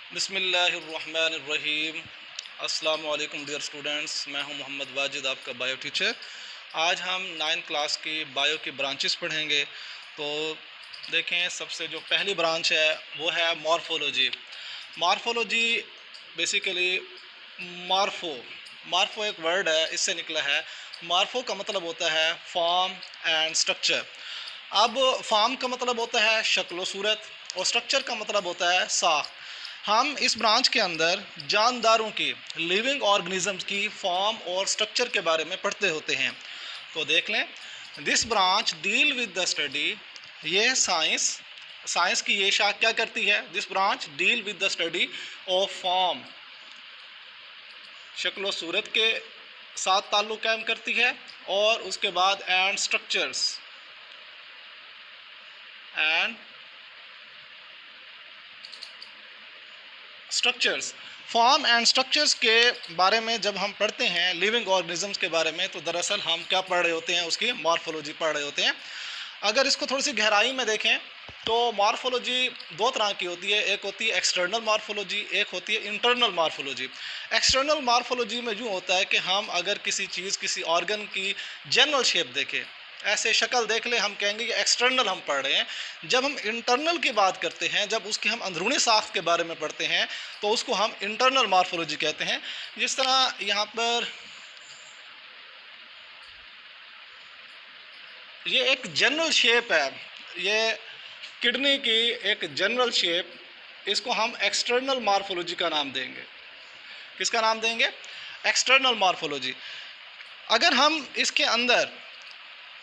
बिस्मिल्लाहिर्रहमानिर्रहीम। अस्सलाम वालेकुम डियर स्टूडेंट्स, मैं हूं मोहम्मद वाजिद, आपका बायो टीचर। आज हम 9th क्लास की बायो की ब्रांचेस पढ़ेंगे। तो देखें, सबसे जो पहली ब्रांच है वो है मॉर्फोलॉजी। मॉर्फोलॉजी बेसिकली मार्फो मार्फो एक वर्ड है, इससे निकला है। मार्फो का मतलब होता है फॉर्म एंड स्ट्रक्चर। अब फॉर्म का मतलब होता है शक्ल सूरत, और स्ट्रक्चर का मतलब होता है साख। हम इस ब्रांच के अंदर जानदारों की, लिविंग ऑर्गेनिजम्स की फॉर्म और स्ट्रक्चर के बारे में पढ़ते होते हैं। तो देख लें, this branch deal with the study. ये साइंस की ये शाख क्या करती है? This branch deal with the study of form, शक्ल सूरत के साथ ताल्लुक़ कायम करती है, और उसके बाद and structures form and structures के बारे में जब हम पढ़ते हैं, लिविंग ऑर्गेनिजम्स के बारे में, तो दरअसल हम क्या पढ़ रहे होते हैं? उसकी मॉर्फोलॉजी पढ़ रहे होते हैं। अगर इसको थोड़ी सी गहराई में देखें तो मॉर्फोलॉजी दो तरह की होती है। एक होती है एक्सटर्नल मॉर्फोलॉजी, एक होती है इंटरनल मॉर्फोलॉजी। एक्सटर्नल मॉर्फोलॉजी में यूँ होता है कि हम अगर किसी चीज़, किसी ऑर्गन की जनरल शेप देखें, ऐसे शक्ल देख ले, हम कहेंगे कि एक्सटर्नल हम पढ़ रहे हैं। जब हम इंटरनल की बात करते हैं, जब उसकी हम अंदरूनी साख्त के बारे में पढ़ते हैं, तो उसको हम इंटरनल मॉर्फोलॉजी कहते हैं। जिस तरह यहाँ पर ये एक जनरल शेप है, ये किडनी की एक जनरल शेप, इसको हम एक्सटर्नल मॉर्फोलॉजी का नाम देंगे। किसका नाम देंगे? External morphology. अगर हम इसके अंदर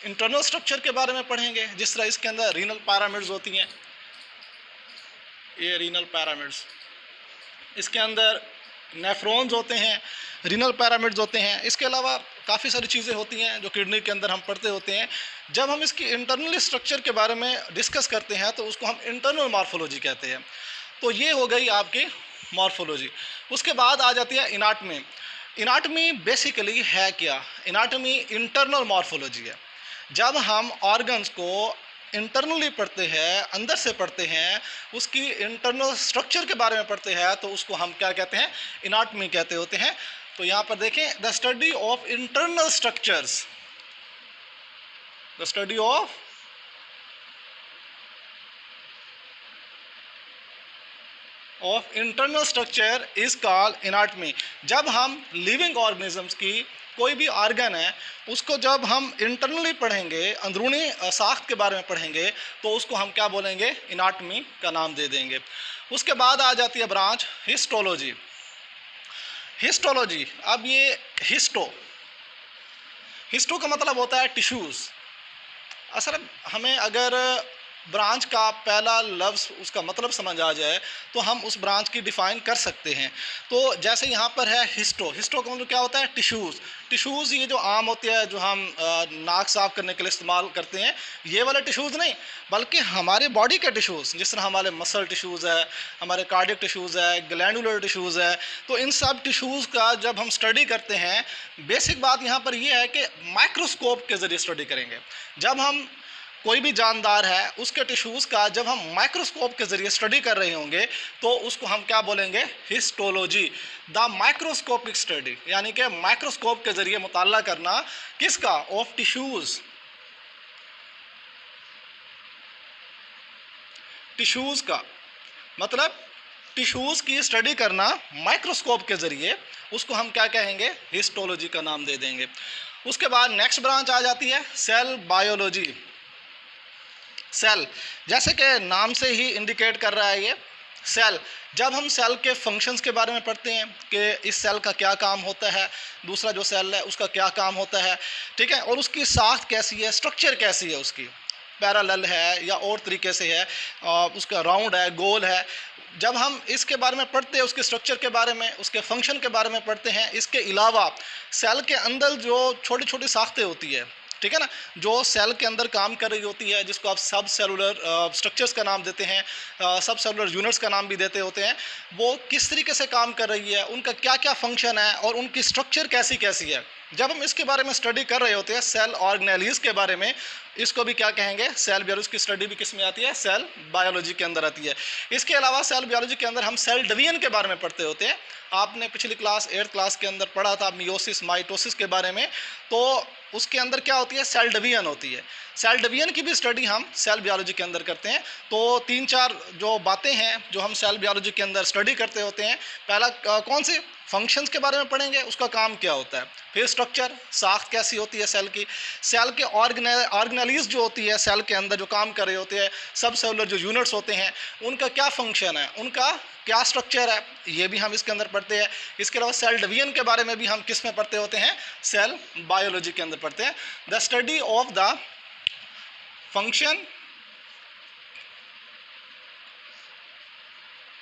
इंटरनल स्ट्रक्चर के बारे में पढ़ेंगे, जिस तरह इसके अंदर रीनल पैरामिड्स होती हैं, ये रीनल पैरामिड्स, इसके अंदर नेफ्रॉन्स होते हैं, रीनल पैरामिड्स होते हैं। इसके अलावा काफ़ी सारी चीज़ें होती हैं जो किडनी के अंदर हम पढ़ते होते हैं। जब हम इसकी इंटरनल स्ट्रक्चर के बारे में डिस्कस करते हैं तो उसको हम इंटरनल मॉर्फोलॉजी कहते हैं। तो ये हो गई आपकी मॉर्फोलॉजी। उसके बाद आ जाती है इनाटमी। इनाटमी बेसिकली है क्या? इनाटमी इंटरनल मॉर्फोलॉजी है। जब हम ऑर्गन्स को इंटरनली पढ़ते हैं, अंदर से पढ़ते हैं, उसकी इंटरनल स्ट्रक्चर के बारे में पढ़ते हैं, तो उसको हम क्या कहते हैं? इनाटमी कहते होते हैं। तो यहाँ पर देखें, the study of internal structures, the study of internal structure is called anatomy. जब हम लिविंग ऑर्गेनिजम्स की कोई भी ऑर्गन है, उसको जब हम इंटरनली पढ़ेंगे, अंदरूनी साख्त के बारे में पढ़ेंगे, तो उसको हम क्या बोलेंगे? इनाटमी का नाम दे देंगे। उसके बाद आ जाती है ब्रांच हिस्टोलॉजी। हिस्टोलॉजी, अब ये हिस्टो का मतलब होता है टिश्यूज़। असल हमें अगर ब्रांच का पहला लफ्ज़, उसका मतलब समझ आ जाए, तो हम उस ब्रांच की डिफ़ाइन कर सकते हैं। तो जैसे यहाँ पर है हिस्टो का मतलब क्या होता है? टिश्यूज़ ये जो आम होते हैं, जो हम नाक साफ़ करने के लिए इस्तेमाल करते हैं, ये वाले टिश्यूज़ नहीं, बल्कि हमारे बॉडी के टिश्यूज़, जिस तरह हमारे मसल टिश्यूज़ है, हमारे कार्डियक टिश्यूज़ है, ग्लैंडुलर टिश्यूज़ है। तो इन सब टिश्यूज़ का जब हम स्टडी करते हैं, बेसिक बात यहाँ पर यह है कि माइक्रोस्कोप के ज़रिए स्टडी करेंगे। जब हम कोई भी जानदार है, उसके टिश्यूज़ का जब हम माइक्रोस्कोप के ज़रिए स्टडी कर रहे होंगे, तो उसको हम क्या बोलेंगे? हिस्टोलॉजी, द माइक्रोस्कोपिक स्टडी, यानी कि माइक्रोस्कोप के ज़रिए मुताला करना किसका? ऑफ टिश्यूज़ का मतलब टिश्यूज़ की स्टडी करना माइक्रोस्कोप के ज़रिए, उसको हम क्या कहेंगे? हिस्टोलॉजी का नाम दे देंगे। उसके बाद नेक्स्ट ब्रांच आ जाती है सेल बायोलॉजी। सेल, जैसे कि नाम से ही इंडिकेट कर रहा है, ये सेल, जब हम सेल के फंक्शंस के बारे में पढ़ते हैं कि इस सेल का क्या काम होता है, दूसरा जो सेल है उसका क्या काम होता है, ठीक है, और उसकी साख्त कैसी है, स्ट्रक्चर कैसी है, उसकी पैरेलल है या और तरीके से है, उसका राउंड है, गोल है। जब हम इसके बारे में पढ़ते हैं, उसके स्ट्रक्चर के बारे में, उसके फंक्शन के बारे में पढ़ते हैं, इसके अलावा सेल के अंदर जो छोटी छोटी साख्तें होती है, ठीक है ना, जो सेल के अंदर काम कर रही होती है, जिसको आप सब सेलुलर स्ट्रक्चर्स का नाम देते हैं, सब सेलुलर यूनिट्स का नाम भी देते होते हैं, वो किस तरीके से काम कर रही है, उनका क्या क्या फंक्शन है और उनकी स्ट्रक्चर कैसी कैसी है, जब हम इसके बारे में स्टडी कर रहे होते हैं सेल ऑर्गेनेलिज के बारे में, इसको भी क्या कहेंगे, सेल बायोलॉजी की स्टडी भी किस में आती है, सेल बायोलॉजी के अंदर आती है। इसके अलावा सेल बायोलॉजी के अंदर हम सेल डिवीजन के बारे में पढ़ते होते हैं। आपने पिछली क्लास 8th क्लास के अंदर पढ़ा था मियोसिस माइटोसिस के बारे में, तो उसके अंदर क्या होती है, सेल डिवीजन होती है। सेल डिवीजन की भी स्टडी हम सेल बायोलॉजी के अंदर करते हैं। तो 3-4 जो बातें हैं जो हम सेल बायोलॉजी के अंदर स्टडी करते होते हैं, पहला कौन सी, फंक्शंस के बारे में पढ़ेंगे, उसका काम क्या होता है, फिर स्ट्रक्चर, साख्त कैसी होती है सेल की, सेल के ऑर्गेनेलिज जो होती है सेल के अंदर जो काम कर रहे होते हैं, सब सेलुलर जो यूनिट्स होते हैं उनका क्या फंक्शन है, उनका क्या स्ट्रक्चर है, ये भी हम इसके अंदर पढ़ते हैं। इसके अलावा सेल डिवीजन के बारे में भी हम किस में पढ़ते होते हैं, सेल बायोलॉजी के अंदर पढ़ते हैं। The study of the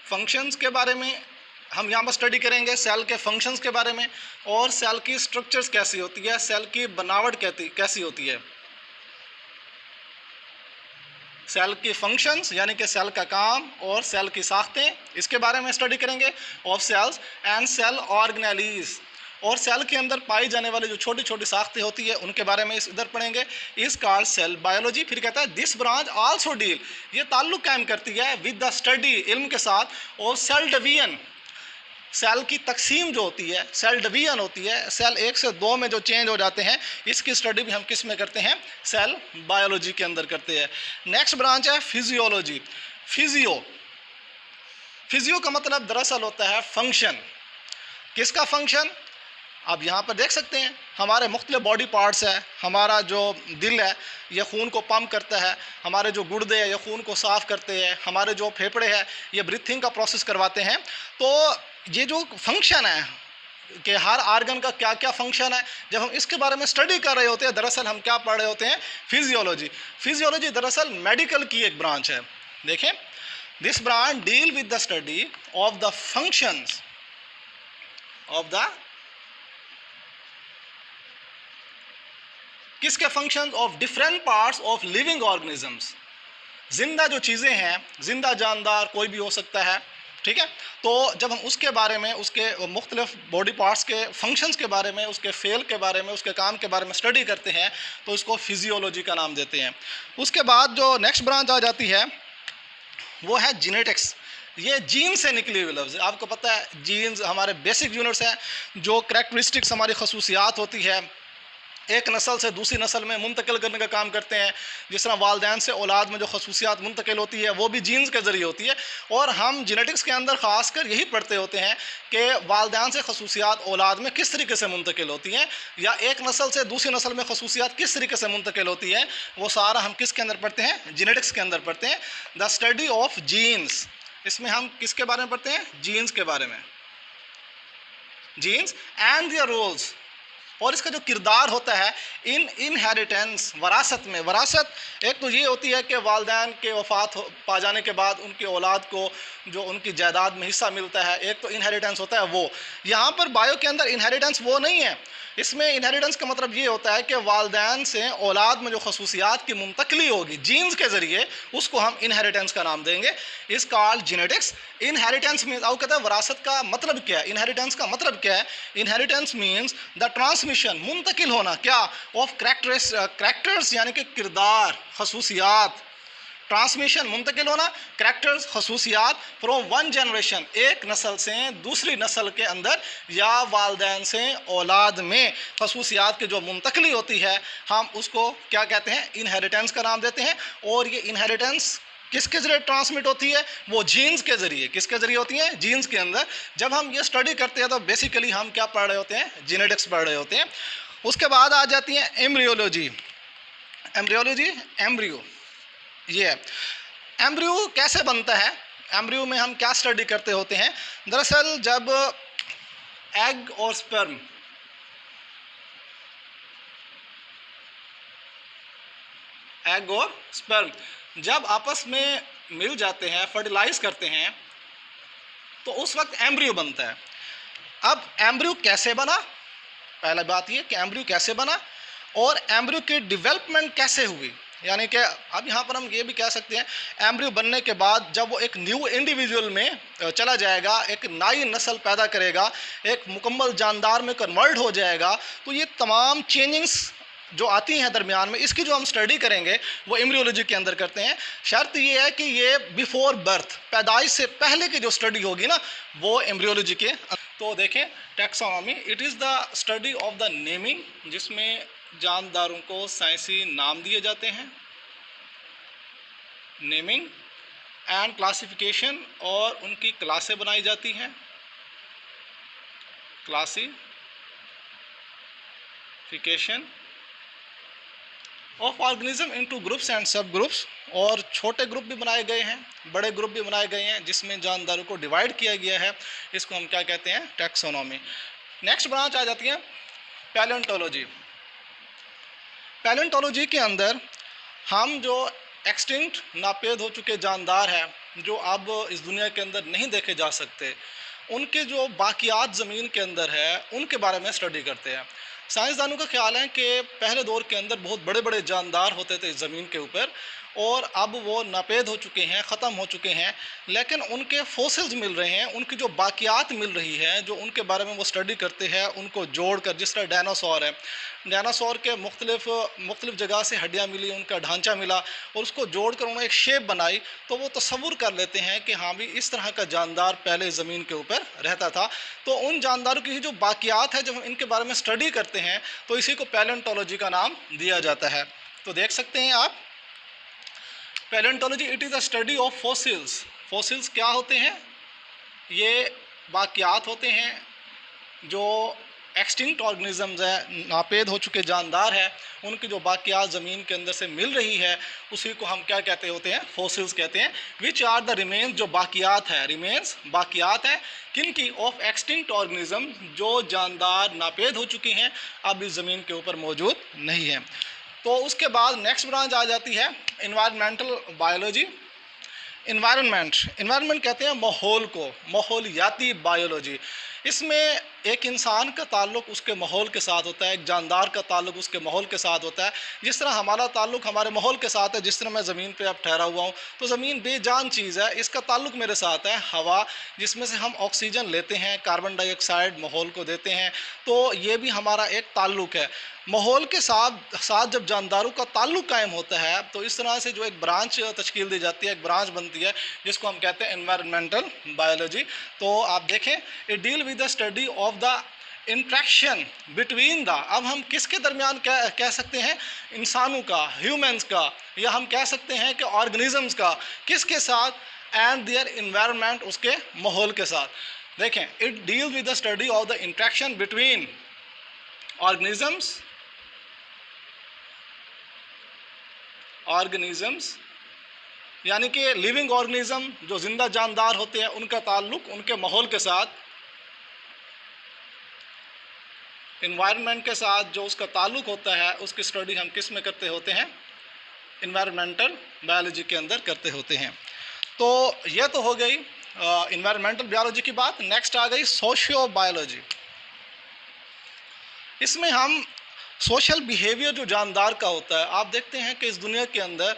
functions के बारे में हम यहाँ पर स्टडी करेंगे, सेल के फंक्शंस के बारे में, और सेल की स्ट्रक्चर्स कैसी होती है, सेल की बनावट कैसी होती है। सेल की फंक्शंस यानी कि सेल का काम और सेल की साख्तें, इसके बारे में स्टडी करेंगे। Of cells and cell organelles, और सेल के अंदर पाई जाने वाली जो छोटी छोटी साख्तें होती है उनके बारे में इधर पढ़ेंगे। इस कॉल्ड सेल बायोलॉजी। फिर कहता है दिस ब्रांच आल्सो डील, ये ताल्लुक कायम करती है विद द स्टडी, इल्म के साथ, और सेल डिवीजन, सेल की तकसीम जो होती है, सेल डिवीजन होती है, सेल 1 से 2 में जो चेंज हो जाते हैं, इसकी स्टडी भी हम किस में करते हैं, सेल बायोलॉजी के अंदर करते हैं। नेक्स्ट ब्रांच है फिजियोलॉजी। फिजियो का मतलब दरअसल होता है फंक्शन। किसका फंक्शन, आप यहाँ पर देख सकते हैं हमारे मुख्तलिफ बॉडी पार्ट्स है, हमारा जो दिल है ये खून को पंप करता है, हमारे जो गुर्दे हैं ये खून को साफ़ करते हैं, हमारे जो फेफड़े हैं ये ब्रीथिंग का प्रोसेस करवाते हैं। तो ये जो फंक्शन है कि हर आर्गन का क्या क्या फंक्शन है, जब हम इसके बारे में स्टडी कर रहे होते हैं दरअसल हम क्या पढ़ रहे होते हैं, फिजियोलॉजी। फिजियोलॉजी दरअसल मेडिकल की एक ब्रांच है। देखें, this branch deal with the study of the functions of the, किसके function of different parts of living organisms, जिंदा जो चीज़ें हैं, जिंदा जानदार कोई भी हो सकता है, ठीक है। तो जब हम उसके बारे में, उसके मुख्तलिफ बॉडी पार्ट्स के फंक्शंस के बारे में, उसके फेल के बारे में, उसके काम के बारे में स्टडी करते हैं तो इसको फिजियोलॉजी का नाम देते हैं। उसके बाद जो नेक्स्ट ब्रांच आ जाती है वो है जीनेटिक्स। ये जीन से निकली हुई लफ्ज़ है। आपको पता है जीन्स हमारे बेसिक यूनिट्स हैं, जो करैक्टरिस्टिक्स हमारी खसूसियात होती है एक नस्ल से दूसरी नस्ल में मुंतकिल करने का काम करते हैं। जिस तरह वालदैन से औलाद में जो खसूसियात मुंतकिल होती है वो भी जीन्स के ज़रिए होती है, और हम जेनेटिक्स के अंदर ख़ास कर यही पढ़ते होते हैं कि वालदैन से खसूसियात औलाद में किस तरीके से मुंतकिल होती हैं, या एक नस्ल से दूसरी नस्ल में खसूसियात किस तरीके से मुंतकिल होती हैं, वो सारा हम किसके अंदर पढ़ते हैं, जेनेटिक्स के अंदर पढ़ते हैं। द स्टडी ऑफ जीन्स, इसमें हम किसके बारे में पढ़ते हैं, जीन्स के बारे में, जीन्स एंड देयर रोल्स, और इसका जो किरदार होता है इन इनहेरिटेंस, वरासत में। वरासत एक तो ये होती है कि वालदैन के वफ़ात पा जाने के बाद उनकी औलाद को जो उनकी जायदाद में हिस्सा मिलता है, एक तो इनहेरिटेंस होता है वो। यहाँ पर बायो के अंदर इनहेरिटेंस वो नहीं है। इसमें इनहेरिटेंस का मतलब ये होता है कि वालदैन से औलाद में जो खसूसियात की मुंतकली होगी जीन्स के ज़रिए, उसको हम इनहेरिटेंस का नाम देंगे। इस कॉल्ड जेनेटिक्स। इनहेरिटेंस मीन्स, आपको कहता है वरासत का मतलब क्या है, इनहेरिटेंस का मतलब क्या है। इनहेरिटेंस मीन्स द ट्रांसमिशन, मुंतकिल होना, क्या, ऑफ करैक्टर्स यानी कि किरदार, खसूसियात। ट्रांसमिशन मुंतकिल होना, करैक्टर्स, खसूसियात, फ्रॉम वन जनरेशन, एक नस्ल से दूसरी नस्ल के अंदर, या वालदैन से औलाद में खसूसियात की जो मुंतकली होती है हम उसको क्या कहते हैं, इनहेरिटेंस का नाम देते हैं। और ये इनहेरिटेंस किसके ज़रिए ट्रांसमिट होती है, वो जीन्स के ज़रिए। किसके ज़रिए होती है, जीन्स के अंदर। जब हम ये स्टडी करते हैं तो बेसिकली हम क्या पढ़ रहे होते हैं, जेनेटिक्स पढ़ रहे होते हैं। उसके बाद आ जाती है एम्ब्रियोलॉजी। एम्ब्रियो, ये है एम्ब्रियो कैसे बनता है, एम्ब्रियो में हम क्या स्टडी करते होते हैं। दरअसल जब एग और स्पर्म, एग और स्पर्म जब आपस में मिल जाते हैं, फर्टिलाइज करते हैं, तो उस वक्त एम्ब्रियो बनता है। अब एम्ब्रियो कैसे बना, पहला बात ये कि एम्ब्रियो कैसे बना और एम्ब्रियो की डेवलपमेंट कैसे हुई, यानी कि अब यहाँ पर हम ये भी कह सकते हैं एम्ब्रियो बनने के बाद जब वो एक न्यू इंडिविजुअल में चला जाएगा, एक नई नस्ल पैदा करेगा, एक मुकम्मल जानदार में कन्वर्ट हो जाएगा, तो ये तमाम चेंजिंग्स जो आती हैं दरमियान में, इसकी जो हम स्टडी करेंगे वो एम्ब्रियोलॉजी के अंदर करते हैं। शर्त ये है कि ये बिफोर बर्थ, पैदाइश से पहले की जो स्टडी होगी ना, वो एम्ब्रियोलॉजी के। तो देखें taxonomy, it is the study of the naming, जिसमें जानदारों को साइंसी नाम दिए जाते हैं, नेमिंग एंड क्लासिफिकेशन, और उनकी क्लासें बनाई जाती हैं, classification of organism into groups and सब ग्रुप्स, और छोटे ग्रुप भी बनाए गए हैं, बड़े ग्रुप भी बनाए गए हैं, जिसमें जानदारों को डिवाइड किया गया है। इसको हम क्या कहते हैं? टैक्सोनॉमी। नेक्स्ट ब्रांच आ जाती है पैलेंटोलॉजी। पैलेंटोलॉजी के अंदर हम जो एक्सटिंक्ट, नापेद हो चुके जानदार हैं, जो अब इस दुनिया के अंदर नहीं देखे जा सकते, उनके जो बाकियात ज़मीन के अंदर है, उनके बारे में स्टडी करते हैं। साइंसदानों का ख्याल है कि पहले दौर के अंदर बहुत बड़े बड़े जानदार होते थे इस ज़मीन के ऊपर, और अब वो नापेद हो चुके हैं, ख़त्म हो चुके हैं, लेकिन उनके फोसिल्स मिल रहे हैं, उनकी जो बाकियात मिल रही है, जो उनके बारे में वो स्टडी करते हैं, उनको जोड़कर, जिस तरह डायनासोर है, डायनासोर के मुख्तलिफ जगह से हड्डियाँ मिली, उनका ढांचा मिला, और उसको जोड़कर उन्होंने एक शेप बनाई, तो वो तसव्वुर कर लेते हैं कि हाँ भी इस तरह का जानदार पहले ज़मीन के ऊपर रहता था। तो उन जानदारों की जो बाकियात है, जब हम इनके बारे में स्टडी करते हैं, तो इसी को पैलेंटोलॉजी का नाम दिया जाता है। तो देख सकते हैं आप, palaeontology, it is a study of fossils. Fossils क्या होते हैं? ये बाकियात होते हैं जो एक्सटिंक्ट ऑर्गेनिजम्स हैं, नापेद हो चुके जानदार हैं, उनकी जो बाकियात ज़मीन के अंदर से मिल रही है, उसी को हम क्या कहते होते हैं? फॉसिल्स कहते हैं। विच आर द रिमेन्स, जो बाकियात है, रिमेन्स बाकियात हैं किन की? ऑफ एक्सटिंक्ट ऑर्गेनिज्म, जो जानदार नापेद हो चुकी हैं, अब इस ज़मीन के ऊपर मौजूद नहीं हैं। तो उसके बाद नेक्स्ट ब्रांच आ जाती है इन्वायरमेंटल बायोलॉजी। इन्वायरमेंट कहते हैं माहौल को, माहौलियाती बायोलॉजी। इसमें एक इंसान का ताल्लुक़ उसके माहौल के साथ होता है, एक जानदार का ताल्लुक़ उसके माहौल के साथ होता है। जिस तरह हमारा ताल्लुक़ हमारे माहौल के साथ है, जिस तरह मैं ज़मीन पे अब ठहरा हुआ हूँ, तो ज़मीन बेजान चीज़ है, इसका ताल्लुक़ मेरे साथ है। हवा, जिसमें से हम ऑक्सीजन लेते हैं, कार्बन डाइऑक्साइड माहौल को देते हैं, तो ये भी हमारा एक ताल्लुक़ है। माहौल के साथ जब जानदारों का ताल्लुक़ कायम होता है, तो इस तरह से जो एक ब्रांच तश्कील दी जाती है, एक ब्रांच बनती है, जिसको हम कहते हैं एनवायरमेंटल बायोलॉजी। तो आप देखें, it deal with the study of the interaction between the, अब हम किसके दरमियान कह सकते हैं? इंसानों का, ह्यूमंस का, या हम कह सकते हैं कि ऑर्गेनिजम्स का, किसके साथ? एंड देयर इन्वायरमेंट, उसके माहौल के साथ। देखें, it deal with the study of the interaction between organisms, यानी कि लिविंग ऑर्गेनिज्म, जो जिंदा जानदार होते हैं, उनका ताल्लुक़ उनके माहौल के साथ, इन्वायरमेंट के साथ जो उसका ताल्लुक़ होता है, उसकी स्टडी हम किस में करते होते हैं? इन्वायरमेंटल बायोलॉजी के अंदर करते होते हैं। तो यह तो हो गई इन्वायरमेंटल बायोलॉजी की बात। नेक्स्ट आ गई सोशियो बायोलॉजी। इसमें हम सोशल बिहेवियर जो जानदार का होता है, आप देखते हैं कि इस दुनिया के अंदर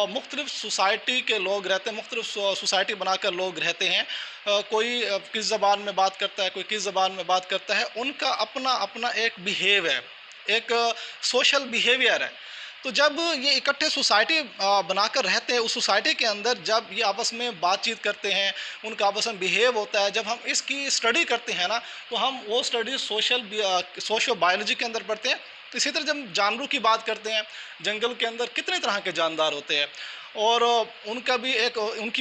मुख्तलिफ सोसाइटी के लोग रहते हैं, मुख्तलिफ सोसाइटी बनाकर लोग रहते हैं। कोई किस ज़बान में बात करता है, कोई किस ज़बान में बात करता है, उनका अपना अपना एक बिहेव है, एक सोशल बिहेवियर है। तो जब ये इकट्ठे सोसाइटी बनाकर रहते हैं, उस सोसाइटी के अंदर जब ये आपस में बातचीत करते हैं, उनका आपस में बिहेव होता है, जब हम इसकी स्टडी करते हैं ना, तो हम वो स्टडी सोशल बायोलॉजी के अंदर पढ़ते हैं। तो इसी तरह जब जानवरों की बात करते हैं, जंगल के अंदर कितने तरह के जानदार होते हैं, और उनकी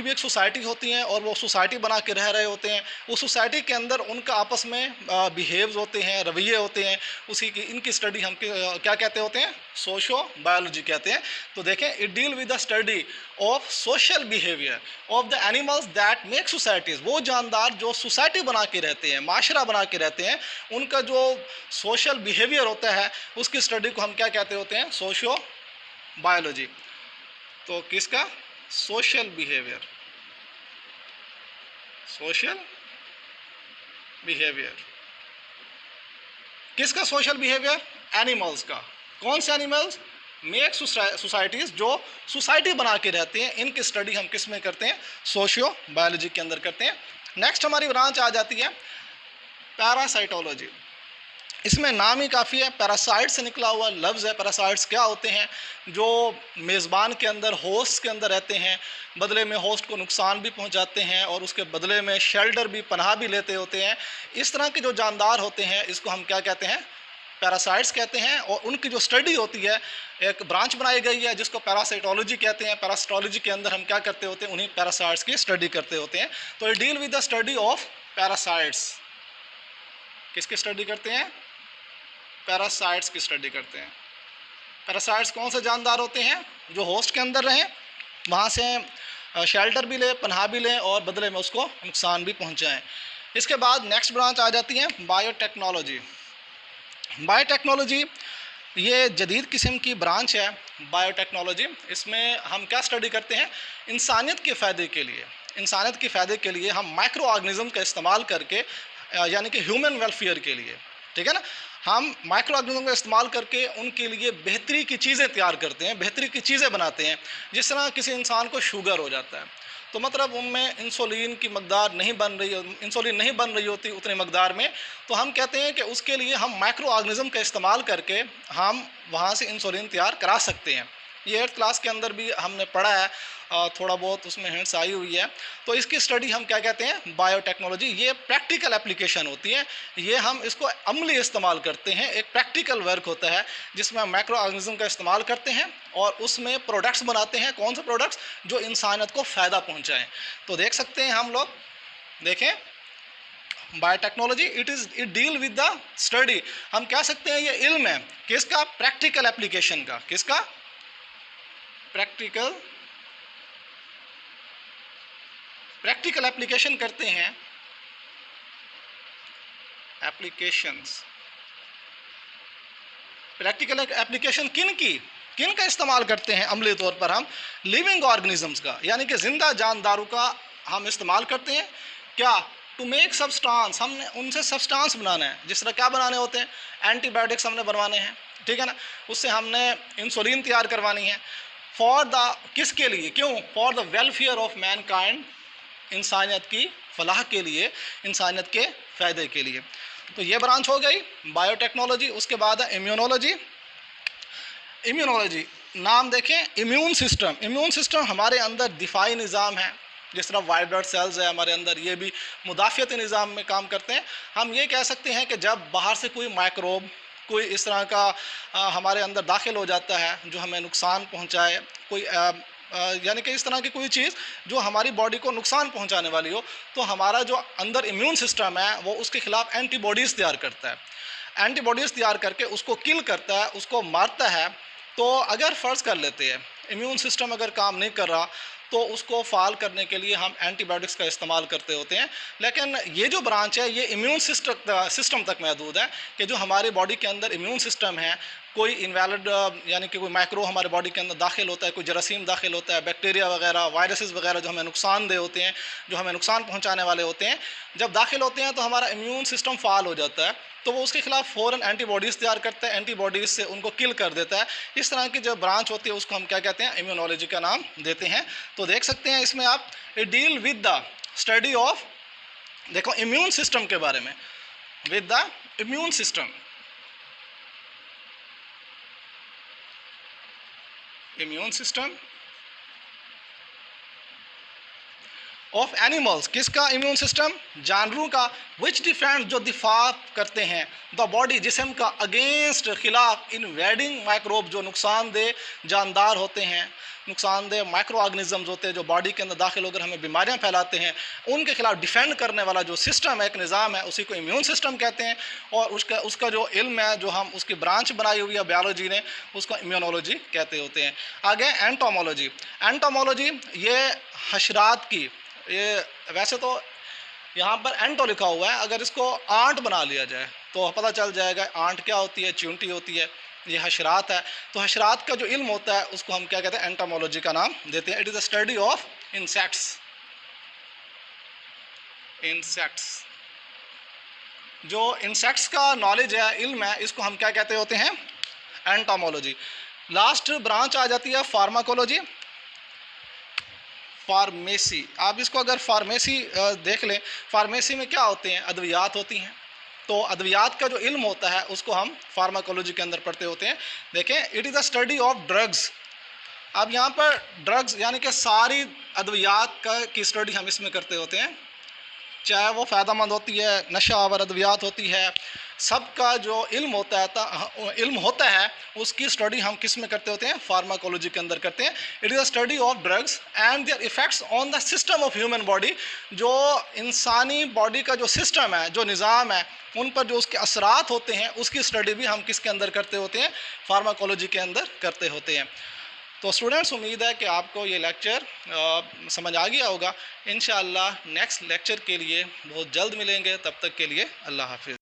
भी एक सोसाइटी होती है, और वो सोसाइटी बना के रह रहे होते हैं। उस सोसाइटी के अंदर उनका आपस में बिहेव्स होते हैं, रवैये होते हैं, उसी की इनकी स्टडी हम क्या कहते होते हैं? सोशो बायोलॉजी कहते हैं। तो देखें, it deal with the study of social behaviour of the animals that make societies. वो जानदार जो सोसाइटी बना के रहते हैं, माशरा बना के रहते हैं, उनका जो सोशल बिहेवियर होता है, उसकी स्टडी को हम क्या कहते होते हैं? Socio biology. तो किसका? सोशल बिहेवियर, सोशल बिहेवियर किसका? सोशल बिहेवियर एनिमल्स का। कौन से एनिमल्स? मेक सोसाइटीज़, जो सोसाइटी बना के रहते हैं, इनकी स्टडी हम किस में करते हैं? सोशियो बायोलॉजी के अंदर करते हैं। नेक्स्ट हमारी ब्रांच आ जाती है पैरासाइटोलॉजी। इसमें नाम ही काफ़ी है, पैरासाइट से निकला हुआ लफ्ज़ है। पैरासाइट्स क्या होते हैं? जो मेज़बान के अंदर, होस्ट के अंदर रहते हैं, बदले में होस्ट को नुकसान भी पहुंचाते हैं और उसके बदले में शेल्टर भी, पनाह भी लेते होते हैं। इस तरह के जो जानदार होते हैं, इसको हम क्या कहते हैं? पैरासाइट्स कहते हैं। और उनकी जो स्टडी होती है, एक ब्रांच बनाई गई है जिसको पैरासाइटोलॉजी कहते हैं। पैरासाइटोलॉजी के अंदर हम क्या करते होते हैं? उन्हीं पैरासाइट्स की स्टडी करते होते हैं। तो ये deal with the study of parasites. किसकी स्टडी करते हैं? पैरासाइट्स की स्टडी करते हैं। पैरासाइट्स कौन से जानदार होते हैं? जो होस्ट के अंदर रहें, वहाँ से शेल्टर भी लें, पनाह भी लें और बदले में उसको नुकसान भी पहुँचाएँ। इसके बाद नेक्स्ट ब्रांच आ जाती है बायोटेक्नोलॉजी। बायोटेक्नोलॉजी ये जदीद किस्म की ब्रांच है बायोटेक्नोलॉजी। इसमें हम क्या स्टडी करते हैं? इंसानियत के फ़ायदे के लिए, इंसानियत के फ़ायदे के लिए हम माइक्रो ऑर्गेनिज़म का इस्तेमाल करके, यानी कि ह्यूमन वेलफेयर के लिए, ठीक है ना, हम माइक्रो ऑर्गेनिज्म का इस्तेमाल करके उनके लिए बेहतरी की चीज़ें तैयार करते हैं, बेहतरी की चीज़ें बनाते हैं। जिस तरह किसी इंसान को शुगर हो जाता है, तो मतलब उनमें इंसुलिन की मकदार नहीं बन रही, इंसुलिन नहीं बन रही होती उतनी मकदार में, तो हम कहते हैं कि उसके लिए हम माइक्रो ऑर्गेनिज्म का इस्तेमाल करके हम वहाँ से इंसुलिन तैयार करा सकते हैं। ये 8th क्लास के अंदर भी हमने पढ़ा है, थोड़ा बहुत उसमें हिंट्स आई हुई है। तो इसकी स्टडी हम क्या कहते हैं? बायोटेक्नोलॉजी। ये प्रैक्टिकल एप्लीकेशन होती है, ये हम इसको अमली इस्तेमाल करते हैं। एक प्रैक्टिकल वर्क होता है जिसमें हम माइक्रो ऑर्गेनिज्म का इस्तेमाल करते हैं और उसमें प्रोडक्ट्स बनाते हैं। कौन से प्रोडक्ट्स? जो इंसानियत को फ़ायदा पहुँचाएँ। तो देख सकते हैं हम लोग, देखें, biotechnology it deal with the study. हम कह सकते हैं ये इल्म है किसका? प्रैक्टिकल एप्लीकेशन का। किसका? प्रैक्टिकल एप्लीकेशन करते हैं। एप्लीकेशंस, प्रैक्टिकल एप्लीकेशन किन का इस्तेमाल करते हैं? अमली तौर पर हम लिविंग ऑर्गेनिजम्स का, यानी कि जिंदा जानदारों का हम इस्तेमाल करते हैं। क्या? टू मेक सब्सटेंस, हमने उनसे सब्सटेंस बनाना है। जिस तरह क्या बनाने होते हैं? एंटीबायोटिक्स हमने बनवाने हैं, ठीक है ना, उससे हमने इंसुलिन तैयार करवानी है। फॉर द, किसके लिए? क्यों? For the welfare of Mankind, इंसानियत की फलाह के लिए, इंसानियत के फ़ायदे के लिए। तो ये ब्रांच हो गई बायोटेक्नोलॉजी। उसके बाद है इम्यूनोलॉजी। इम्यूनोलॉजी नाम देखें, इम्यून सिस्टम। इम्यून सिस्टम हमारे अंदर दिफाई निज़ाम है। जिस तरह वाइट ब्लड सेल्स है हमारे अंदर, ये भी मुदाफ़ियती निज़ाम में काम करते हैं। हम ये कह सकते हैं कि जब बाहर से कोई माइक्रोब, कोई इस तरह का हमारे अंदर दाखिल हो जाता है जो हमें नुकसान पहुंचाए, कोई यानी कि इस तरह की कोई चीज़ जो हमारी बॉडी को नुकसान पहुंचाने वाली हो, तो हमारा जो अंदर इम्यून सिस्टम है वो उसके ख़िलाफ़ एंटीबॉडीज़ तैयार करता है। एंटीबॉडीज़ तैयार करके उसको किल करता है, उसको मारता है। तो अगर फ़र्ज़ कर लेते हैं इम्यून सिस्टम अगर काम नहीं कर रहा, तो उसको फाल करने के लिए हम एंटीबायोटिक्स का इस्तेमाल करते होते हैं। लेकिन ये जो ब्रांच है ये इम्यून सिस्टम तक महदूद है कि जो हमारी बॉडी के अंदर इम्यून सिस्टम है, कोई इनवैलिड यानी कि कोई माइक्रो हमारे बॉडी के अंदर दाखिल होता है, कोई जरासीम दाखिल होता है, बैक्टीरिया वगैरह, वायरसेस वगैरह जो हमें नुकसानदेह होते हैं, जो हमें नुकसान पहुंचाने वाले होते हैं, जब दाखिल होते हैं तो हमारा इम्यून सिस्टम फाल हो जाता है। तो वो उसके खिलाफ फ़ौरन एंटीबॉडीज़ तैयार करता है, एंटीबॉडीज़ से उनको किल कर देता है। इस तरह की जो ब्रांच होती है उसको हम क्या कहते हैं? इम्यूनोलॉजी का नाम देते हैं। तो देख सकते हैं इसमें आप, it deal with the study of, देखो इम्यून सिस्टम के बारे में, with the immune system, immune system of animals. किसका इम्यून सिस्टम? जानवरों का। विच डिफेंड, जो दिफा करते हैं, द बॉडी, जिस्म का, अगेंस्ट, खिलाफ, इनवेडिंग माइक्रोब, जो नुकसानदेह जानदार होते हैं, नुकसानदेह माइक्रो ऑर्गेनिजम्स होते हैं जो बॉडी के अंदर दाखिल होकर हमें बीमारियां फैलाते हैं, उनके खिलाफ डिफेंड करने वाला जो सिस्टम है, एक निज़ाम है, उसी को इम्यून सिस्टम कहते हैं। और उसका जो इल्म है, जो हम उसकी ब्रांच बनाई हुई है बायोलॉजी ने, उसको इम्यूनोलॉजी कहते होते हैं। आगे एंटोमोलॉजी। एंटोमोलॉजी ये हशरात की, ये वैसे तो यहाँ पर एंटो लिखा हुआ है, अगर इसको आंट बना लिया जाए तो पता चल जाएगा आंट क्या होती है, चींटी होती है, ये हशरात है। तो हशरात का जो इल्म होता है उसको हम क्या कहते हैं? एंटोमोलॉजी का नाम देते हैं। It is a study of insects. जो इंसेक्ट्स का नॉलेज है, इल्म है, इसको हम क्या कहते होते हैं? एंटोमोलॉजी। लास्ट ब्रांच आ जाती है फार्माकोलॉजी, फार्मेसी। आप इसको अगर फार्मेसी देख लें, फार्मेसी में क्या होते हैं, अद्वियात होती हैं। तो अद्वियात का जो इल्म होता है उसको हम फार्माकोलॉजी के अंदर पढ़ते होते हैं। देखें, it is the study of drugs. अब यहाँ पर ड्रग्स यानी कि सारी अद्वियात की स्टडी हम इसमें करते होते हैं, चाहे वो फ़ायदेमंद होती है, नशा आवर अद्वियात होती है, सबका जो इल्म होता है उसकी स्टडी हम किस में करते होते हैं, फार्माकोलॉजी के अंदर करते हैं। It is a study of drugs and their effects on the system of human body. जो इंसानी बॉडी का जो सिस्टम है, जो निज़ाम है, उन पर जो उसके असरात होते हैं उसकी स्टडी भी हम किसके अंदर करते होते हैं, फार्माकोलॉजी के अंदर करते होते हैं। तो स्टूडेंट्स, उम्मीद है कि आपको ये लेक्चर समझ आ गया होगा। इंशाअल्लाह नेक्स्ट लेक्चर के लिए बहुत जल्द मिलेंगे, तब तक के लिए अल्लाह हाफिज़।